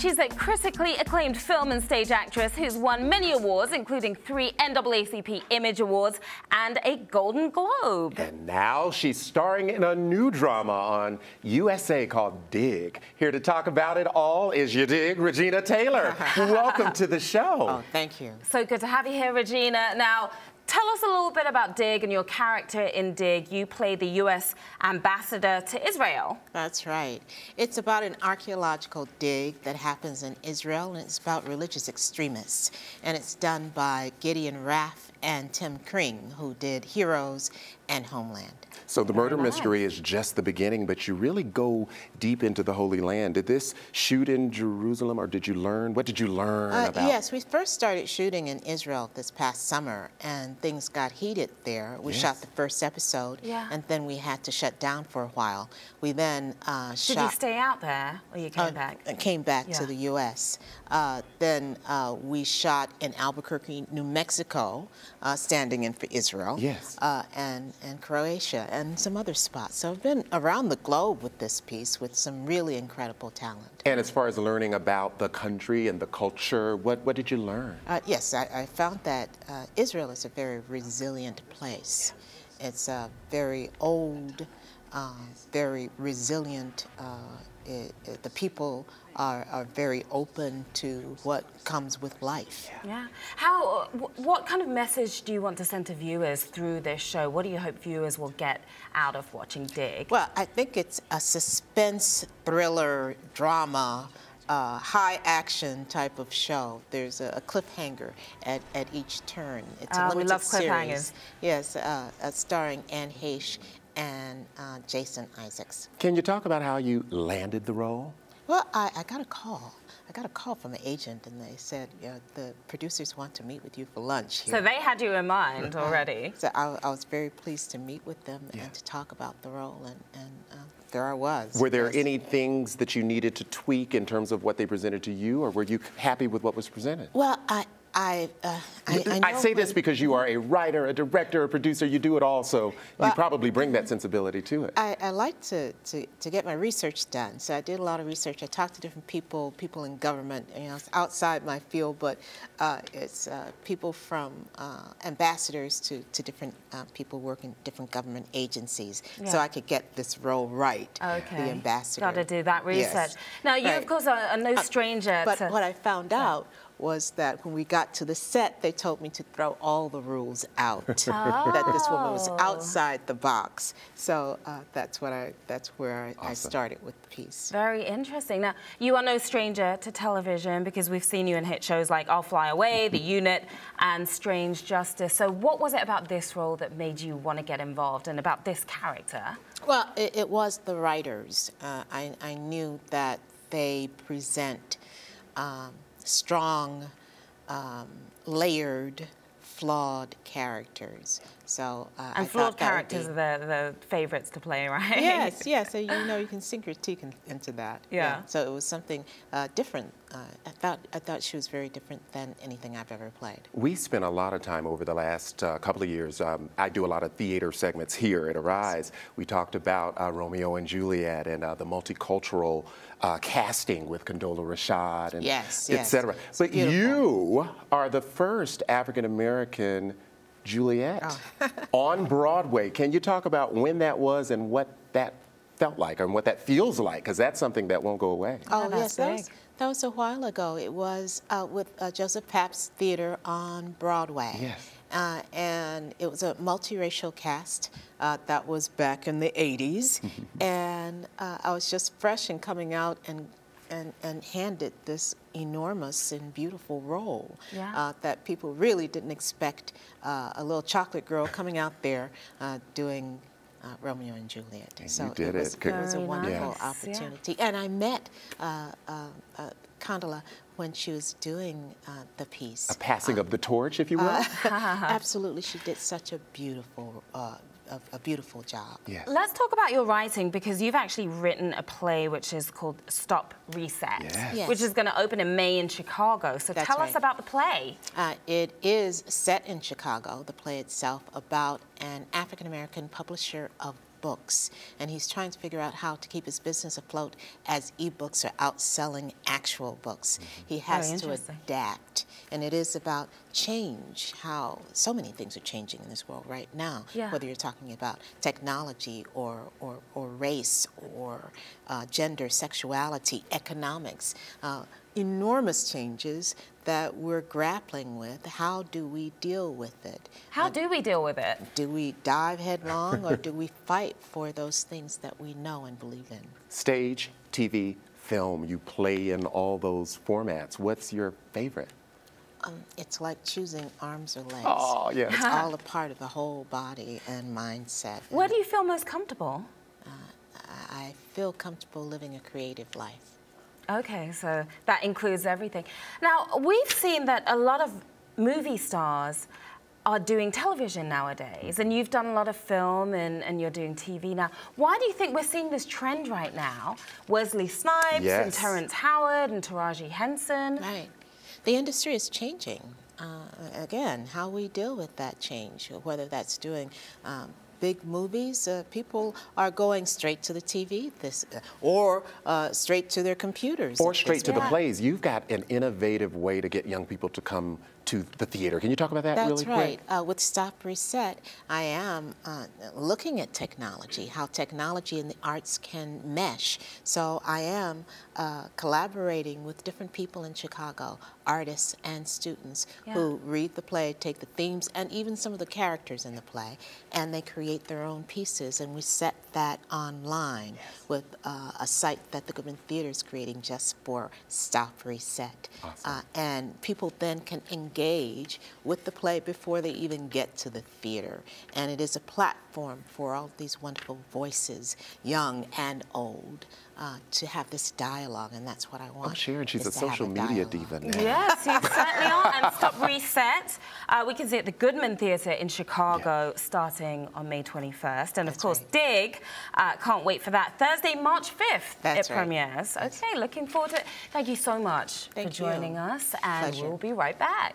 She's a critically acclaimed film and stage actress who's won many awards, including 3 NAACP Image Awards and a Golden Globe. And now she's starring in a new drama on USA called Dig. Here to talk about it all is your Dig, Regina Taylor. Welcome to the show. Oh, thank you. So good to have you here, Regina. Now, tell us a little bit about Dig and your character in Dig. You play the U.S. ambassador to Israel. That's right. It's about an archaeological dig that happens in Israel, and it's about religious extremists. And it's done by Gideon Raff and Tim Kring, who did Heroes and Homeland. So the murder mystery is just the beginning, but you really go deep into the Holy Land. Did this shoot in Jerusalem, or did you learn? What did you learn about? Yes, we first started shooting in Israel this past summer, and things got heated there. We shot the first episode, and then we had to shut down for a while. We then shot... Did you stay out there, or you came back? I came back to the U.S. Then we shot in Albuquerque, New Mexico, standing in for Israel. Yes. And Croatia and some other spots. So I've been around the globe with this piece with some really incredible talent. And as far as learning about the country and the culture, what did you learn? Yes, I found that Israel is a very resilient place. It's very old, very resilient. The people are very open to what comes with life. Yeah. What kind of message do you want to send to viewers through this show? What do you hope viewers will get out of watching Dig? Well, I think it's a suspense, thriller, drama, high action type of show. There's a cliffhanger at each turn. It's a limited we love series. cliffhangers. Yes, starring Anne Heche and Jason Isaacs. Can you talk about how you landed the role? Well, I got a call. I got a call from an agent, and they said, the producers want to meet with you for lunch here. So they had you in mind already. So I was very pleased to meet with them and to talk about the role, and there I was. Were there any things that you needed to tweak in terms of what they presented to you, or were you happy with what was presented? Well, I say this because you are a writer, a director, a producer. You do it all, so you probably bring that sensibility to it. I like to get my research done. So I did a lot of research. I talked to different people in government. It's outside my field, but it's people from ambassadors to different people working in different government agencies. So I could get this role right. Okay. The ambassador. Got to do that research. Yes. Now, you of course are no stranger. But what I found out was that when we got to the set, they told me to throw all the rules out. That this woman was outside the box. So that's where I started with the piece. Very interesting. Now, you are no stranger to television because we've seen you in hit shows like I'll Fly Away, The Unit, and Strange Justice. So what was it about this role that made you want to get involved, and about this character? Well, it was the writers. I knew that they present strong, layered, flawed characters. So and flawed characters are the favorites to play, right? Yes, yes. So you can sink your teeth into that. Yeah. So it was something different. I thought she was very different than anything I've ever played. We spent a lot of time over the last couple of years. I do a lot of theater segments here at Arise. We talked about Romeo and Juliet and the multicultural casting with Condola Rashad and et cetera. But beautiful. You are the first African-American Juliet on Broadway. Can you talk about when that was and what that felt like and what that feels like? Because that's something that won't go away. Oh, yes, that was a while ago. It was with Joseph Papp's Theater on Broadway. Yes. And it was a multiracial cast. That was back in the 80s. And I was just fresh and coming out and handed this enormous and beautiful role that people really didn't expect. A little chocolate girl coming out there doing Romeo and Juliet. And so you did it was a wonderful opportunity. And I met Condola when she was doing the piece. A passing of the torch, if you will? Absolutely. She did such a beautiful a beautiful job. Yes. Let's talk about your writing, because you've actually written a play which is called Stop Reset, which is going to open in May in Chicago. So tell us about the play. It is set in Chicago, the play itself, about an African-American publisher of books, and he's trying to figure out how to keep his business afloat as ebooks are outselling actual books. He has to adapt, and it is about change, how so many things are changing in this world right now, whether you're talking about technology or race or gender, sexuality, economics, enormous changes that we're grappling with. How do we deal with it? How do we deal with it? Do we dive headlong or do we fight for those things that we know and believe in? Stage, TV, film, you play in all those formats. What's your favorite? It's like choosing arms or legs. Oh, yeah. It's all a part of the whole body and mindset. Where do you feel most comfortable? I feel comfortable living a creative life. Okay, so that includes everything. Now, we've seen that a lot of movie stars are doing television nowadays, and you've done a lot of film and you're doing TV now. Why do you think we're seeing this trend right now? Wesley Snipes and Terrence Howard and Taraji Henson. Right. The industry is changing. Again, how we deal with that change, whether that's doing big movies, people are going straight to the TV, or straight to their computers. Or straight to the plays. You've got an innovative way to get young people to come to the theater. Can you talk about that really quick? That's right. With Stop Reset, I am looking at technology, how technology and the arts can mesh. So I am collaborating with different people in Chicago, artists and students who read the play, take the themes, and even some of the characters in the play, and they create their own pieces, and we set that online with a site that the Goodman Theater is creating just for Stop Reset. Awesome. And people then can engage with the play before they even get to the theater. And it is a platform for all these wonderful voices, young and old, to have this dialogue, and that's what I want. I'm Sharon, she's a social media diva now. Yes, you certainly are. And Stop Reset, we can see at the Goodman Theatre in Chicago starting on May 21st. And of course, Dig, can't wait for that. Thursday, March 5th, it premieres. Okay, looking forward to it. Thank you so much for joining us, and we'll be right back.